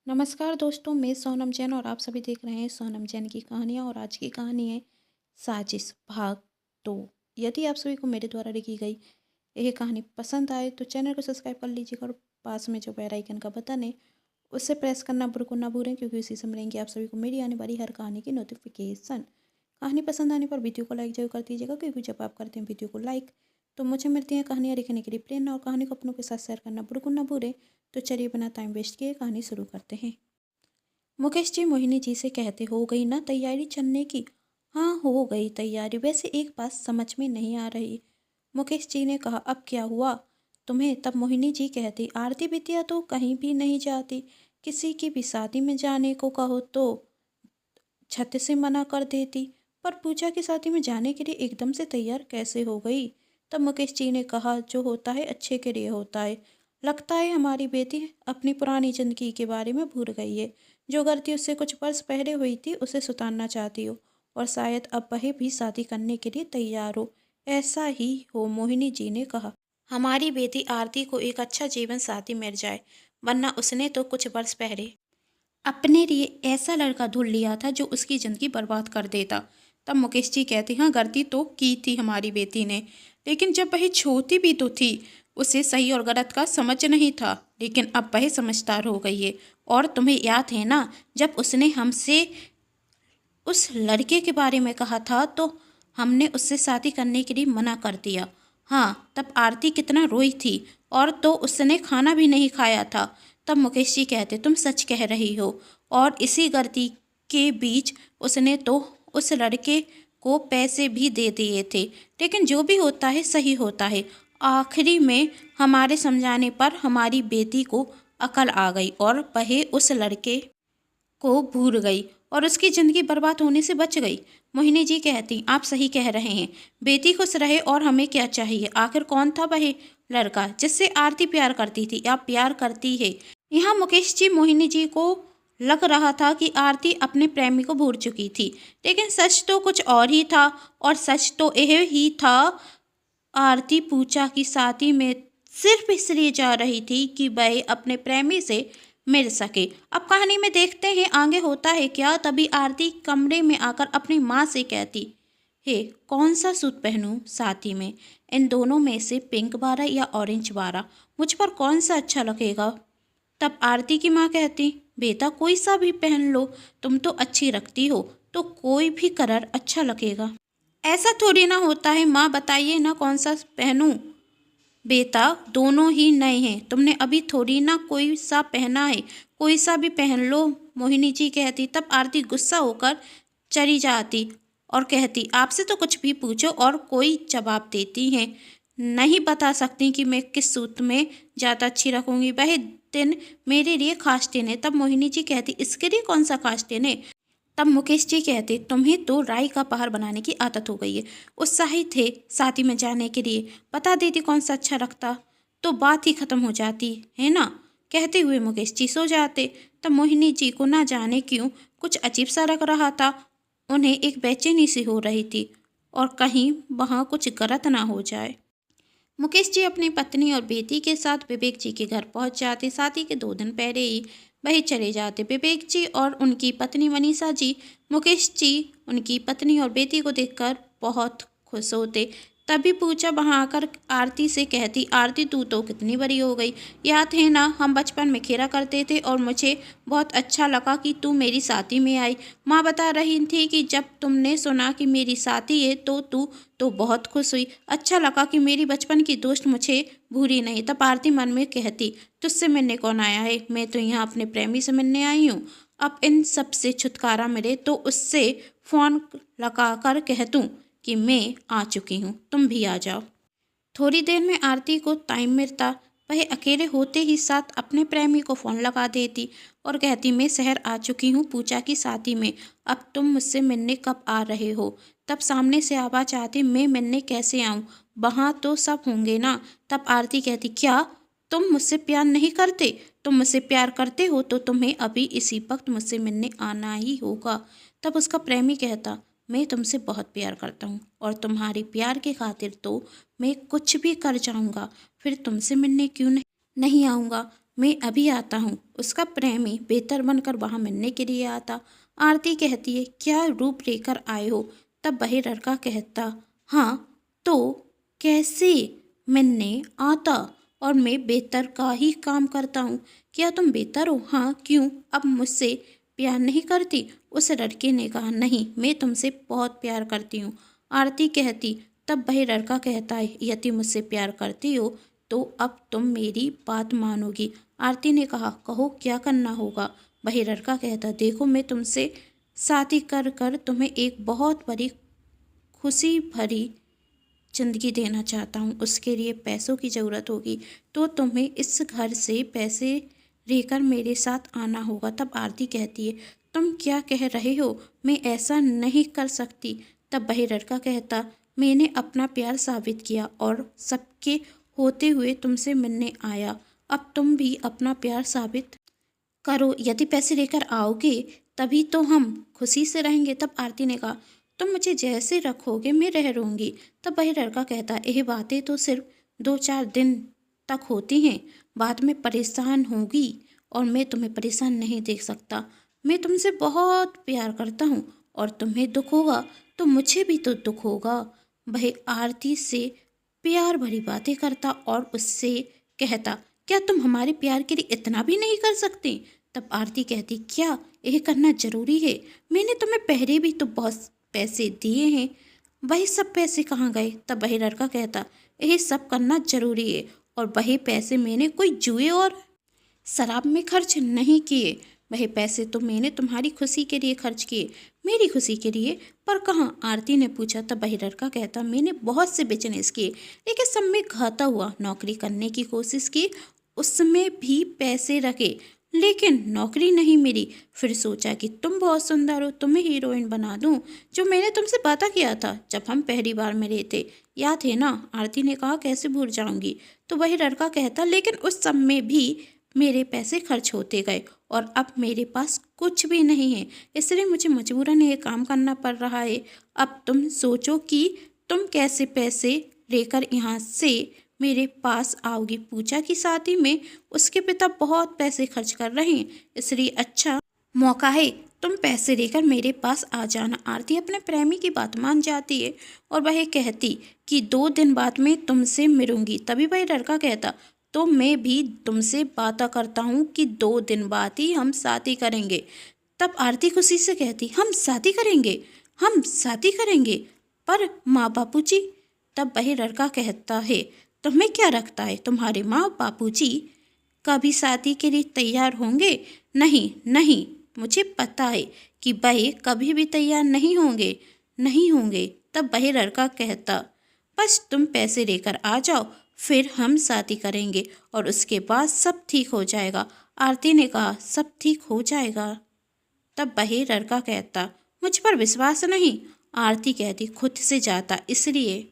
नमस्कार दोस्तों, मैं सोनम जैन और आप सभी देख रहे हैं सोनम जैन की कहानियाँ। और आज की कहानी है साजिश भाग 2। यदि आप सभी को मेरे द्वारा लिखी गई यह कहानी पसंद आए तो चैनल को सब्सक्राइब कर लीजिएगा और पास में जो बेल आइकन का बटन है उसे प्रेस करना बिल्कुल ना भूलें, क्योंकि उसी से मिलेंगे आप सभी को मेरी आने वाली हर कहानी की नोटिफिकेशन। कहानी पसंद आने पर वीडियो को लाइक जरूर कर दीजिएगा, क्योंकि जब आप करते हैं वीडियो को लाइक तो मुझे मिलती है कहानियाँ लिखने के लिए प्रेरणा, और कहानी को अपनों के साथ शेयर करना बिल्कुल ना भूलें। तो चलिए बिना टाइम वेस्ट किए कहानी शुरू करते हैं। मुकेश जी मोहिनी जी से कहते, हो गई ना तैयारी चलने की? हाँ हो गई तैयारी, वैसे एक बात समझ में नहीं आ रही। मुकेश जी ने कहा, अब क्या हुआ तुम्हें? तब मोहिनी जी कहती, आरती बिटिया तो कहीं भी नहीं जाती, किसी की भी शादी में जाने को कहो तो छत से मना कर देती, पर पूजा की शादी में जाने के लिए एकदम से तैयार कैसे हो गई? तब मुकेश जी ने कहा, जो होता है अच्छे के लिए होता है। लगता है हमारी बेटी अपनी पुरानी जिंदगी के बारे में भूल गई है। जो गलती उससे कुछ वर्ष पहले हुई थी उसे सुधारना चाहती हो, और शायद अब वह भी शादी करने के लिए तैयार हो। ऐसा ही हो, मोहिनी जी ने कहा। हमारी बेटी आरती को एक अच्छा जीवन साथी मिल जाए, वरना उसने तो कुछ वर्ष पहले अपने लिए ऐसा लड़का ढूंढ लिया था जो उसकी ज़िंदगी बर्बाद कर देता। तब मुकेश जी कहते, हाँ गलती तो की थी हमारी बेटी ने, लेकिन जब वह छोटी भी तो थी, उसे सही और गलत का समझ नहीं था, लेकिन अब वह समझदार हो गई है। और तुम्हें याद है ना, जब उसने हमसे उस लड़के के बारे में कहा था तो हमने उससे शादी करने के लिए मना कर दिया। हाँ, तब आरती कितना रोई थी, और तो उसने खाना भी नहीं खाया था। तब मुकेश जी कहते, तुम सच कह रही हो, और इसी गलती के बीच उसने तो उस लड़के को पैसे भी दे दिए थे। लेकिन जो भी होता है सही होता है। आखिरी में हमारे समझाने पर हमारी बेटी को अकल आ गई और वह उस लड़के को भूल गई और उसकी ज़िंदगी बर्बाद होने से बच गई। मोहिनी जी कहती, आप सही कह रहे हैं, बेटी खुश रहे और हमें क्या चाहिए। आखिर कौन था वह लड़का जिससे आरती प्यार करती थी या प्यार करती है? यहाँ मुकेश जी मोहिनी जी को लग रहा था कि आरती अपने प्रेमी को भूल चुकी थी, लेकिन सच तो कुछ और ही था। और सच तो यह ही था, आरती पूजा की शादी में सिर्फ इसलिए जा रही थी कि वह अपने प्रेमी से मिल सके। अब कहानी में देखते हैं आगे होता है क्या। तभी आरती कमरे में आकर अपनी माँ से कहती है, कौन सा सूट पहनूं शादी में? इन दोनों में से पिंक वाला या ऑरेंज वाला, मुझ पर कौन सा अच्छा लगेगा? तब आरती की माँ कहती, बेटा कोई सा भी पहन लो, तुम तो अच्छी रखती हो, तो कोई भी कलर अच्छा लगेगा। ऐसा थोड़ी ना होता है माँ, बताइए ना कौन सा पहनूं? बेटा दोनों ही नए हैं, तुमने अभी थोड़ी ना कोई सा पहना है, कोई सा भी पहन लो, मोहिनी जी कहती। तब आरती गुस्सा होकर चली जाती और कहती, आपसे तो कुछ भी पूछो और कोई जवाब देती हैं, नहीं बता सकती कि मैं किस सूट में ज़्यादा अच्छी रखूंगी। वह दिन मेरे लिए खास दिन है। तब मोहिनी जी कहती, इसके लिए कौन सा खास दिन है? तब मुकेश जी कहते, तुम्हें तो राई का पहाड़ बनाने की आदत हो गई है। उत्साहित थे शादी में जाने के लिए, बता देती कौन सा अच्छा रखता तो बात ही खत्म हो जाती है ना। कहते हुए मुकेश जी सो जाते। तब मोहिनी जी को ना जाने क्यों कुछ अजीब सा लग रहा था। उन्हें एक बेचैनी सी हो रही थी, और कहीं वहाँ कुछ गलत ना हो जाए। मुकेश जी अपनी पत्नी और बेटी के साथ विवेक जी के घर पहुंच जाते। शादी के 2 दिन पहले ही वही चले जाते। विवेक जी और उनकी पत्नी मनीषा जी, मुकेश जी उनकी पत्नी और बेटी को देखकर बहुत खुश होते। तभी पूजा वहां आकर आरती से कहती, आरती तू तो कितनी बड़ी हो गई, याद है ना हम बचपन में खेला करते थे और मुझे बहुत अच्छा लगा कि तू मेरी शादी में आई। माँ बता रही थी कि जब तुमने सुना कि मेरी शादी है तो तू तो बहुत खुश हुई, अच्छा लगा कि मेरी बचपन की दोस्त मुझे भूली नहीं। तब आरती मन में कहती, तुझसे मिलने कौन आया है, मैं तो यहाँ अपने प्रेमी से मिलने आई हूँ। अब इन सब से छुटकारा मिले तो उससे फ़ोन लगाकर कह दूँ कि मैं आ चुकी हूँ, तुम भी आ जाओ। थोड़ी देर में आरती को टाइम मिलता, वह अकेले होते ही साथ अपने प्रेमी को फ़ोन लगा देती और कहती, मैं शहर आ चुकी हूँ पूजा की शादी में, अब तुम मुझसे मिलने कब आ रहे हो? तब सामने से आवाज़ आती, मैं मिलने कैसे आऊँ, वहाँ तो सब होंगे ना। तब आरती कहती, क्या तुम मुझसे प्यार नहीं करते? तुम मुझसे प्यार करते हो तो तुम्हें अभी इसी वक्त मुझसे मिलने आना ही होगा। तब उसका प्रेमी कहता, मैं तुमसे बहुत प्यार करता हूँ और तुम्हारे प्यार के खातिर तो मैं कुछ भी कर जाऊंगा, फिर तुमसे मिलने क्यों नहीं आऊँगा। मैं अभी आता हूँ। उसका प्रेमी बेहतर बनकर वहाँ मिलने के लिए आता। आरती कहती है, क्या रूप लेकर आए हो? तब वही लड़का कहता, हाँ तो कैसे मिलने आता, और मैं बेहतर का ही काम करता हूँ। क्या तुम बेहतर हो? हाँ, क्यों? अब मुझसे प्यार नहीं करती? उस लड़के ने कहा, नहीं, मैं तुमसे बहुत प्यार करती हूँ। आरती कहती, तब वही लड़का कहता है, यदि मुझसे प्यार करती हो तो अब तुम मेरी बात मानोगी। आरती ने कहा, कहो क्या करना होगा? वही लड़का कहता, देखो मैं तुमसे शादी कर कर तुम्हें एक बहुत बड़ी खुशी भरी ज़िंदगी देना चाहता हूँ। उसके लिए पैसों की ज़रूरत होगी, तो तुम्हें इस घर से पैसे लेकर मेरे साथ आना होगा। तब आरती कहती है, तुम क्या कह रहे हो? मैं ऐसा नहीं कर सकती। तब वही लड़का कहता, मैंने अपना प्यार साबित किया और सबके होते हुए तुमसे मिलने आया। अब तुम भी अपना प्यार साबित करो। यदि पैसे लेकर आओगे तभी तो हम खुशी से रहेंगे। तब आरती ने कहा, तुम मुझे जैसे रखोगे मैं रह लूँगी। तब वही लड़का कहता, यह बातें तो सिर्फ 2-4 दिन तक होती हैं, बाद में परेशान होगी और मैं तुम्हें परेशान नहीं देख सकता। मैं तुमसे बहुत प्यार करता हूँ और तुम्हें दुख होगा तो मुझे भी तो दुख होगा। वह आरती से प्यार भरी बातें करता और उससे कहता, क्या तुम हमारे प्यार के लिए इतना भी नहीं कर सकते? तब आरती कहती, क्या यह करना जरूरी है? मैंने तुम्हें पहले भी तो बहुत पैसे दिए हैं, वही सब पैसे कहाँ गए? तब वही लड़का कहता, यह सब करना जरूरी है और वही पैसे मैंने कोई जुए और शराब में खर्च नहीं किए। वही पैसे तो मैंने तुम्हारी खुशी के लिए खर्च किए, मेरी खुशी के लिए। पर कहाँ? आरती ने पूछा। तब वही लड़का कहता, मैंने बहुत से बिजनेस किए, लेकिन सब में घाटा हुआ। नौकरी करने की कोशिश की, उसमें भी पैसे रखे, लेकिन नौकरी नहीं मिली। फिर सोचा कि तुम बहुत सुंदर हो, तुम्हें हीरोइन बना दूं, जो मैंने तुमसे वादा किया था जब हम पहली बार मिले थे, याद है ना? आरती ने कहा, कैसे भूल जाऊंगी। तो वही लड़का कहता, लेकिन उस सब में भी मेरे पैसे खर्च होते गए और अब मेरे पास कुछ भी नहीं है, इसलिए मुझे मजबूरन ये काम करना पड़ रहा है। अब तुम सोचो कि तुम कैसे पैसे लेकर यहाँ से मेरे पास आओगी। पूजा की शादी में उसके पिता बहुत पैसे खर्च कर रहे हैं, इसलिए अच्छा मौका है, तुम पैसे लेकर मेरे पास आ जाना। आरती अपने प्रेमी की बात मान जाती है और वह कहती कि 2 दिन बाद मैं तुमसे मिलूंगी। तभी वह लड़का कहता, तो मैं भी तुमसे वादा करता हूँ कि 2 दिन बाद ही हम शादी करेंगे। तब आरती खुशी से कहती, हम शादी करेंगे? हम शादी करेंगे? पर माँ बापू जी? तब वही लड़का कहता है, तुम्हें क्या लगता है तुम्हारे माँ बापू जी कभी शादी के लिए तैयार होंगे? नहीं नहीं, मुझे पता है कि वह कभी भी तैयार नहीं होंगे, नहीं होंगे। तब वही लड़का कहता, बस तुम पैसे लेकर आ जाओ, फिर हम शादी करेंगे और उसके बाद सब ठीक हो जाएगा। आरती ने कहा, सब ठीक हो जाएगा? तब वही लड़का कहता, मुझ पर विश्वास नहीं। आरती कहती, खुद से जाता इसलिए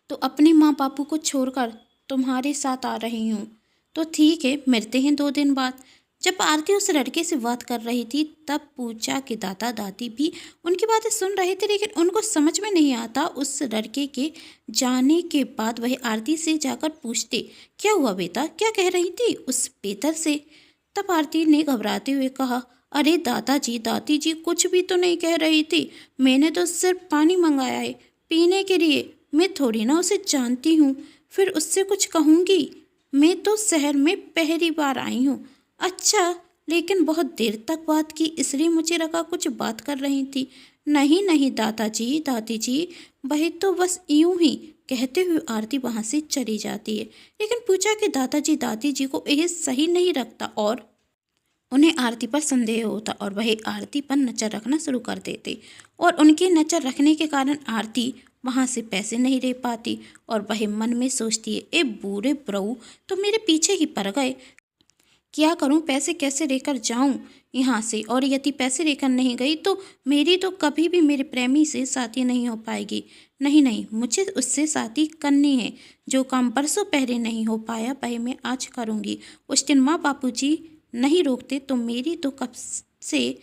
तो अपने माँ बापू को छोड़कर तुम्हारे साथ आ रही हूँ। तो ठीक है, मिलते हैं 2 दिन बाद। जब आरती उस लड़के से बात कर रही थी तब पूजा के दादा दादी भी उनकी बातें सुन रहे थे, लेकिन उनको समझ में नहीं आता। उस लड़के के जाने के बाद वह आरती से जाकर पूछते, क्या हुआ बेटा, क्या कह रही थी उस बेतर से? तब आरती ने घबराते हुए कहा, अरे दादाजी दादी जी कुछ भी तो नहीं कह रही थी, मैंने तो सिर्फ पानी मंगाया है पीने के लिए, मैं थोड़ी ना उसे जानती हूँ, फिर उससे कुछ कहूँगी? मैं तो शहर में पहली बार आई हूँ। अच्छा, लेकिन बहुत देर तक बात की, इसलिए मुझे लगा कुछ बात कर रही थी। नहीं नहीं दादाजी दादी जी, वही तो बस यूं ही कहते हुए आरती वहाँ से चली जाती है। लेकिन पूजा के दादाजी दादी जी को यह सही नहीं लगता और उन्हें आरती पर संदेह होता और वह आरती पर नज़र रखना शुरू कर देते और उनकी नज़र रखने के कारण आरती वहाँ से पैसे नहीं ले पाती और वह मन में सोचती है, ए बूढ़े प्रभु तो मेरे पीछे ही पड़ गए, क्या करूं, पैसे कैसे लेकर जाऊं यहाँ से? और यदि पैसे लेकर नहीं गई तो मेरी तो कभी भी मेरे प्रेमी से शादी नहीं हो पाएगी। नहीं नहीं, मुझे उससे शादी करनी है। जो काम बरसों पहले नहीं हो पाया वह मैं आज करूँगी। उस दिन माँ बापूजी नहीं रोकते तो मेरी तो कब से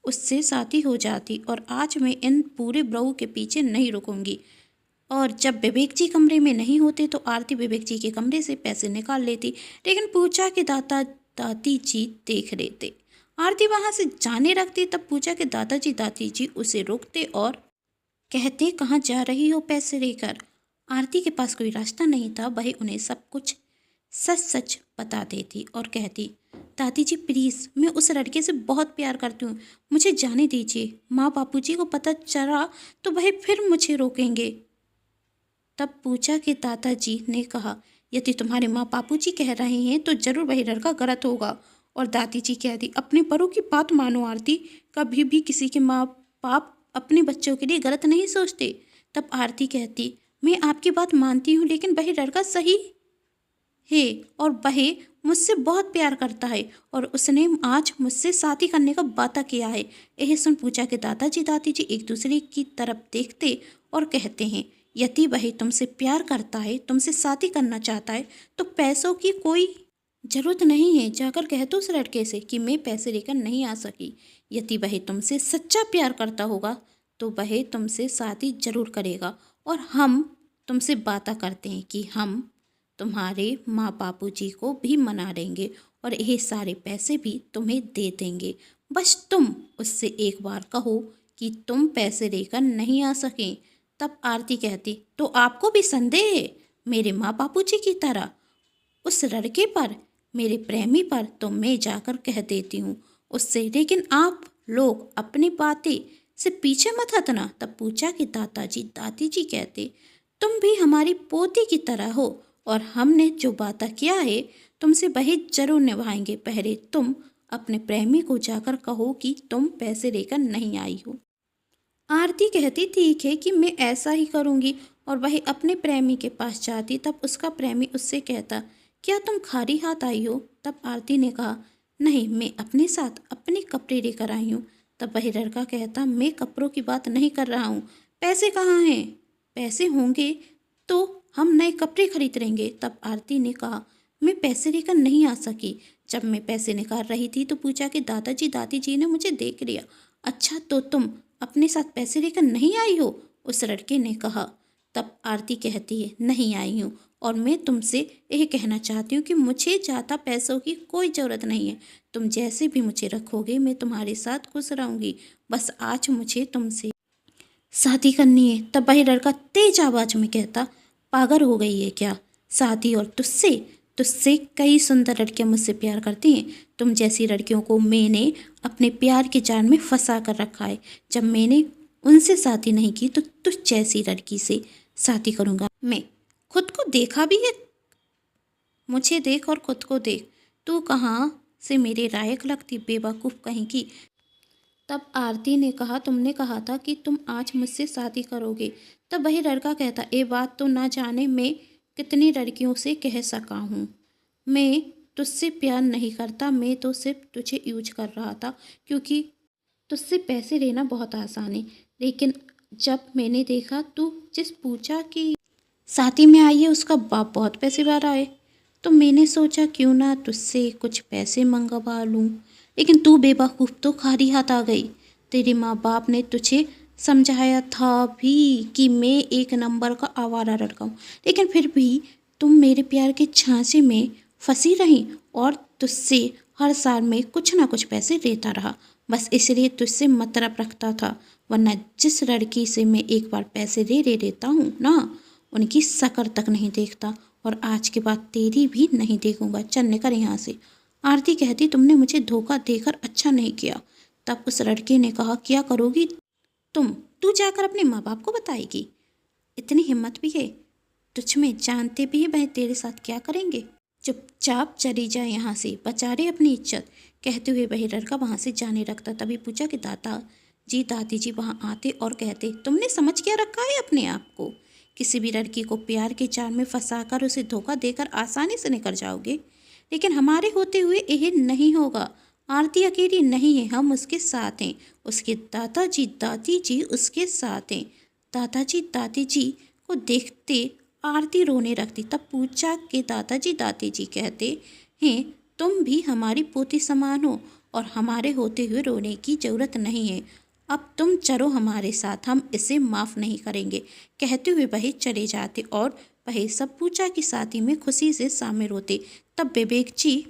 उससे शादी हो जाती और आज मैं इन पूरे ब्रऊ के पीछे नहीं रुकूंगी। और जब विवेक जी कमरे में नहीं होते तो आरती विवेक जी के कमरे से पैसे निकाल लेती, लेकिन पूजा के दादी जी देख रहे थे। आरती वहाँ से जाने रखती, तब पूजा के दादी जी उसे रोकते और कहते, कहाँ जा रही हो पैसे लेकर। आरती के पास कोई रास्ता नहीं था, वह उन्हें सब कुछ सच सच बता देती और कहती, दादी जी प्लीज़, मैं उस लड़के से बहुत प्यार करती हूँ, मुझे जाने दीजिए। माँ बापूजी को पता चला तो वह फिर मुझे रोकेंगे। तब पूजा के दादाजी ने कहा, यदि तुम्हारे माँ बापूजी कह रहे हैं तो जरूर वही लड़का गलत होगा। और दादी जी कहती, अपने बड़ों की बात मानो आरती, कभी भी किसी के माँ बाप अपने बच्चों के लिए गलत नहीं सोचते। तब आरती कहती, मैं आपकी बात मानती हूँ, लेकिन वही लड़का सही है और वह मुझसे बहुत प्यार करता है और उसने आज मुझसे शादी करने का वादा किया है। यह सुन पूजा के दादी जी एक दूसरे की तरफ देखते और कहते हैं, यदि वह तुमसे प्यार करता है, तुमसे शादी करना चाहता है, तो पैसों की कोई जरूरत नहीं है। जाकर कह दो उस लड़के से कि मैं पैसे लेकर नहीं आ सकी। यदि वह तुमसे सच्चा प्यार करता होगा तो वह तुमसे शादी जरूर करेगा और हम तुमसे वादा करते हैं कि हम तुम्हारे माँ बापूजी को भी मना देंगे और ये सारे पैसे भी तुम्हें दे देंगे। बस तुम उससे एक बार कहो कि तुम पैसे लेकर नहीं आ सकें। तब आरती कहती, तो आपको भी संदेह है मेरे माँ बापूजी की तरह उस लड़के पर, मेरे प्रेमी पर? तो मैं जाकर कह देती हूँ उससे, लेकिन आप लोग अपनी बातें से पीछे मत हटना। तब पूजा के दादी जी कहते, तुम भी हमारी पोती की तरह हो और हमने जो वादा किया है तुमसे वही जरूर निभाएंगे। पहले तुम अपने प्रेमी को जाकर कहो कि तुम पैसे लेकर नहीं आई हो। आरती कहती, ठीक है कि मैं ऐसा ही करूँगी। और वही अपने प्रेमी के पास जाती, तब उसका प्रेमी उससे कहता, क्या तुम खाली हाथ आई हो? तब आरती ने कहा, नहीं, मैं अपने साथ अपने कपड़े लेकर आई हूँ। तब वही लड़का कहता, मैं कपड़ों की बात नहीं कर रहा हूँ, पैसे कहाँ हैं? पैसे होंगे तो हम नए कपड़े खरीद लेंगे। तब आरती ने कहा, मैं पैसे लेकर नहीं आ सकी। जब मैं पैसे निकाल रही थी तो पूजा के दादी जी ने मुझे देख लिया। अच्छा, तो तुम अपने साथ पैसे लेकर नहीं आई हो? उस लड़के ने कहा। तब आरती कहती है, नहीं आई हूँ और मैं तुमसे यह कहना चाहती हूँ कि मुझे ज़्यादा पैसों की कोई ज़रूरत नहीं है। तुम जैसे भी मुझे रखोगे मैं तुम्हारे साथ खुश रहूँगी। बस आज मुझे तुमसे शादी करनी है। तब वही लड़का तेज आवाज में कहता, पागल हो गई है क्या? शादी और तुझसे तुझसे कई सुंदर लड़कियां मुझसे प्यार करती हैं। तुम जैसी लड़कियों को मैंने अपने प्यार के जाल में फंसा कर रखा है। जब मैंने उनसे शादी नहीं की तो तुझ जैसी लड़की से शादी करूँगा मैं। खुद को देखा भी है? मुझे देख और खुद को देख, तू कहाँ से मेरे लायक लगती, बेवकूफ़ कहीं की। तब आरती ने कहा, तुमने कहा था कि तुम आज मुझसे शादी करोगे। तब वही लड़का कहता, ये बात तो ना जाने मैं कितनी लड़कियों से कह सका हूँ। मैं तुझसे प्यार नहीं करता, मैं तो सिर्फ तुझे यूज कर रहा था क्योंकि तुझसे पैसे लेना बहुत आसान है। लेकिन जब मैंने देखा तू जिस पूजा की शादी में आई है उसका बाप बहुत पैसे वाला है, तो मैंने सोचा क्यों ना तुझसे कुछ पैसे मंगवा लूँ। लेकिन तू बेवकूफ़ तो खाली हाथ आ गई। तेरे माँ बाप ने तुझे समझाया था भी कि मैं एक नंबर का आवारा लड़का हूँ, लेकिन फिर भी तुम मेरे प्यार के झांसे में फंसी रही और तुझसे हर साल में कुछ ना कुछ पैसे लेता रहा। बस इसलिए तुझसे मतलब रखता था, वरना जिस लड़की से मैं एक बार पैसे ले लेता हूँ ना, उनकी शक्ल तक नहीं देखता और आज के बाद तेरी भी नहीं देखूंगा। चल निकल यहाँ से। आरती कहती, तुमने मुझे धोखा देकर अच्छा नहीं किया। तब उस लड़के ने कहा, क्या करोगी तू जाकर अपने माँ बाप को बताएगी? इतनी हिम्मत भी है तुझ में? जानते भी है वह तेरे साथ क्या करेंगे। चुपचाप चली जाए यहाँ से, बचा रहे अपनी इज्जत। कहते हुए वही लड़का वहाँ से जाने लगता। तभी पूजा के दादी जी वहाँ आते और कहते, तुमने समझ क्या रखा है अपने आप को? किसी भी लड़की को प्यार के जाल में फंसाकर उसे धोखा देकर आसानी से निकल जाओगे, लेकिन हमारे होते हुए यह नहीं होगा। आरती अकेली नहीं है, हम उसके साथ हैं। उसके दादी जी उसके साथ हैं। दादी जी को देखते आरती रोने लगती। तब पूजा के दादी जी कहते हैं, तुम भी हमारी पोती समान हो और हमारे होते हुए रोने की ज़रूरत नहीं है। अब तुम चलो हमारे साथ, हम इसे माफ़ नहीं करेंगे। कहते हुए वह चले जाते और वह सब पूजा की शादी में खुशी से शामिल होते। तब विवेक जी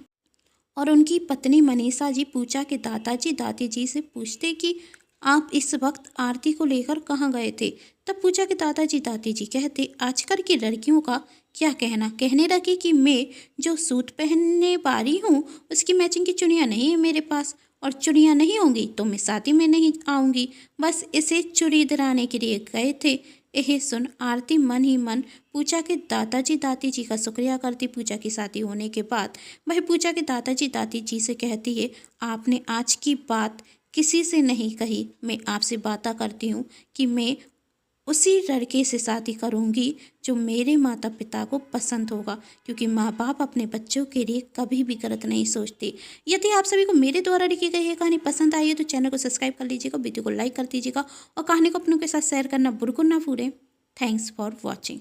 और उनकी पत्नी मनीषा जी पूजा के दादाजी दादी जी से पूछते कि आप इस वक्त आरती को लेकर कहाँ गए थे। तब पूजा के दादाजी दादी जी कहते, आजकल की लड़कियों का क्या कहना। कहने लगी कि मैं जो सूट पहनने वाली हूँ उसकी मैचिंग की चुड़ियाँ नहीं है मेरे पास, और चुड़ियाँ नहीं होंगी तो मैं शादी में नहीं आऊँगी। बस इसे चूड़ी दिलाने के लिए गए थे। यह सुन आरती मन ही मन पूजा के दादाजी दादी जी का शुक्रिया करती। पूजा की शादी होने के बाद वह पूजा के दादाजी दादी जी से कहती है, आपने आज की बात किसी से नहीं कही। मैं आपसे वादा करती हूँ कि मैं उसी लड़के से शादी करूँगी जो मेरे माता पिता को पसंद होगा, क्योंकि माँ बाप अपने बच्चों के लिए कभी भी गलत नहीं सोचते। यदि आप सभी को मेरे द्वारा लिखी गई ये कहानी पसंद आई है तो चैनल को सब्सक्राइब कर लीजिएगा, वीडियो को लाइक कर दीजिएगा और कहानी को अपनों के साथ शेयर करना बिल्कुल ना भूलें। Thanks for watching.